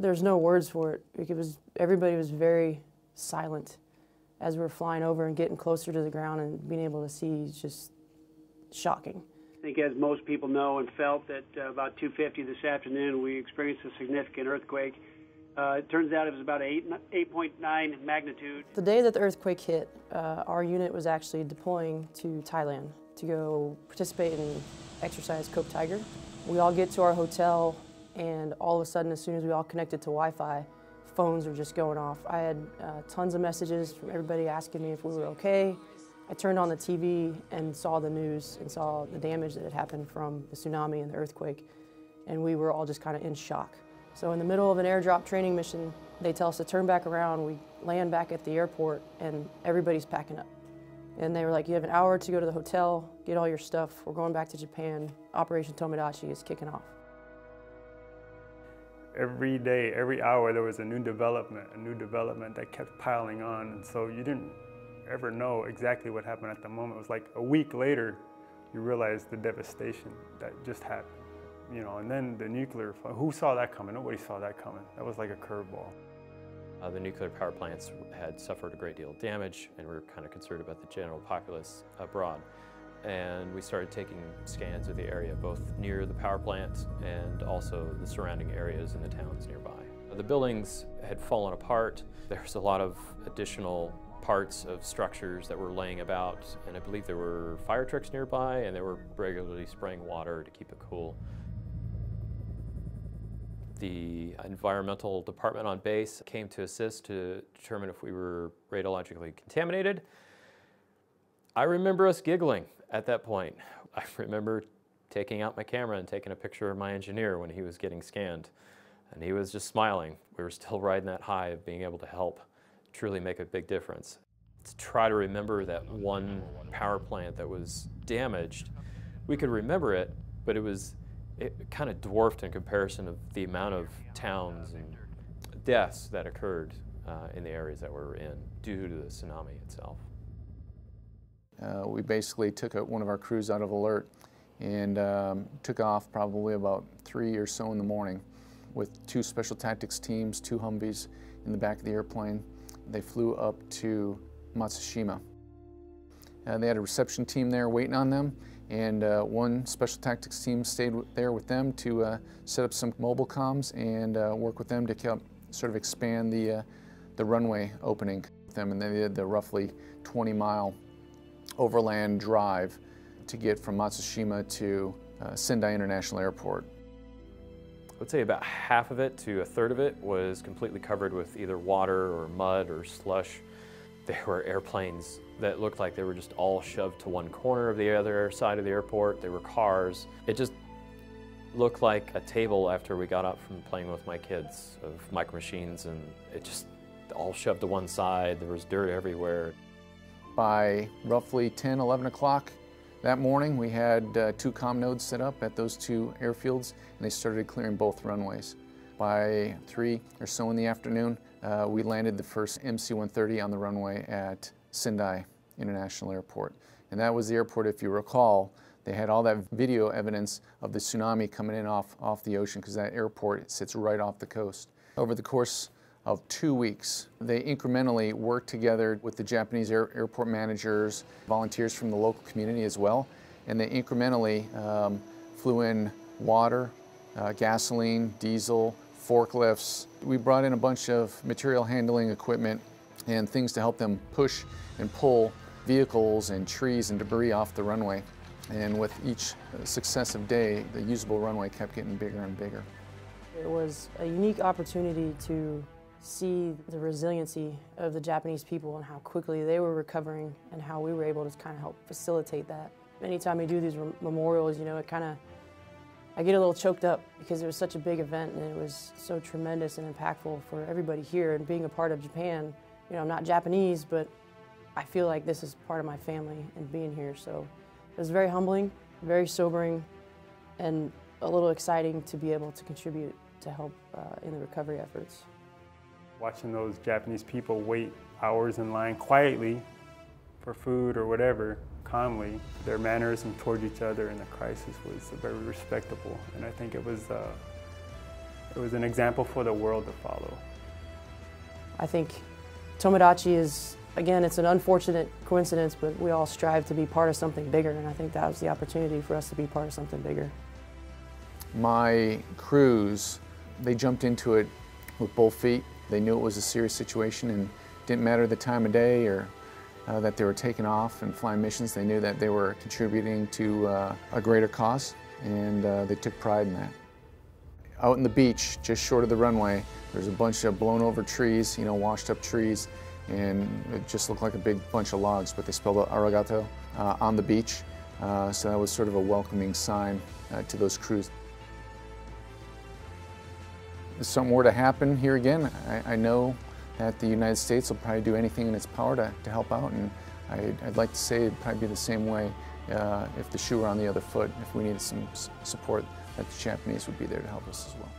There's no words for it. Everybody was very silent as we were flying over and getting closer to the ground, and being able to see is just shocking. I think, as most people know and felt, that about 2:50 this afternoon we experienced a significant earthquake. It turns out it was about 8.9 magnitude. The day that the earthquake hit, our unit was actually deploying to Thailand to go participate in exercise Cope Tiger. We all get to our hotel, and all of a sudden, as soon as we all connected to Wi-Fi, phones were just going off. I had tons of messages from everybody asking me if we were okay. I turned on the TV and saw the news and saw the damage that had happened from the tsunami and the earthquake, and we were all just kind of in shock. So in the middle of an airdrop training mission, they tell us to turn back around. We land back at the airport, and everybody's packing up. And they were like, you have an hour to go to the hotel, get all your stuff. We're going back to Japan. Operation Tomodachi is kicking off. Every day, every hour, there was a new development that kept piling on. And so you didn't ever know exactly what happened at the moment. It was like a week later, you realized the devastation that just happened. You know, and then the nuclear, who saw that coming? Nobody saw that coming. That was like a curveball. The nuclear power plants had suffered a great deal of damage, and we were kind of concerned about the general populace abroad. And we started taking scans of the area, both near the power plant and also the surrounding areas in the towns nearby. The buildings had fallen apart. There was a lot of additional parts of structures that were laying about, and I believe there were fire trucks nearby, and they were regularly spraying water to keep it cool. The environmental department on base came to assist to determine if we were radiologically contaminated. I remember us giggling at that point. I remember taking out my camera and taking a picture of my engineer when he was getting scanned, and he was just smiling. We were still riding that high of being able to help truly make a big difference. To try to remember that one power plant that was damaged, we could remember it, but it kind of dwarfed in comparison of the amount of towns and deaths that occurred in the areas that we were in due to the tsunami itself. We basically took one of our crews out of alert and took off probably about 3 or so in the morning with 2 special tactics teams, 2 Humvees in the back of the airplane. They flew up to Matsushima. They had a reception team there waiting on them, and one special tactics team stayed there with them to set up some mobile comms and work with them to sort of expand the runway opening with them. And they did the roughly 20-mile overland drive to get from Matsushima to Sendai International Airport. I would say about half of it to a third of it was completely covered with either water or mud or slush. There were airplanes that looked like they were just all shoved to one corner of the other side of the airport. There were cars. It just looked like a table after we got up from playing with my kids of micro machines, and it just all shoved to one side. There was dirt everywhere. By roughly 10, 11 o'clock that morning, we had 2 comm nodes set up at those 2 airfields, and they started clearing both runways. By 3 or so in the afternoon, we landed the first MC-130 on the runway at Sendai International Airport. And that was the airport, if you recall, they had all that video evidence of the tsunami coming in off the ocean, because that airport sits right off the coast. Over the course of 2 weeks, they incrementally worked together with the Japanese airport managers, volunteers from the local community as well, and they incrementally flew in water, gasoline, diesel, forklifts. We brought in a bunch of material handling equipment and things to help them push and pull vehicles and trees and debris off the runway. And with each successive day, the usable runway kept getting bigger and bigger. It was a unique opportunity to see the resiliency of the Japanese people and how quickly they were recovering, and how we were able to kind of help facilitate that. Anytime we do these memorials, you know, I get a little choked up, because it was such a big event and it was so tremendous and impactful for everybody here. And being a part of Japan, you know, I'm not Japanese, but I feel like this is part of my family and being here. So it was very humbling, very sobering, and a little exciting to be able to contribute to help in the recovery efforts. Watching those Japanese people wait hours in line quietly for food or whatever, calmly, their mannerism toward each other in the crisis was very respectable. And I think it was It was an example for the world to follow. I think Tomodachi is, again, it's an unfortunate coincidence, but we all strive to be part of something bigger, and I think that was the opportunity for us to be part of something bigger. My crews, they jumped into it with both feet. They knew it was a serious situation, and it didn't matter the time of day or that they were taking off and flying missions. They knew that they were contributing to a greater cause, and they took pride in that. Out on the beach, just short of the runway, there's a bunch of blown over trees, you know, washed up trees, and it just looked like a big bunch of logs, but they spelled out arigato on the beach. So that was sort of a welcoming sign to those crews. If something were to happen here again, I know that the United States will probably do anything in its power to help out, and I'd like to say it'd probably be the same way if the shoe were on the other foot. If we needed some support, that the Japanese would be there to help us as well.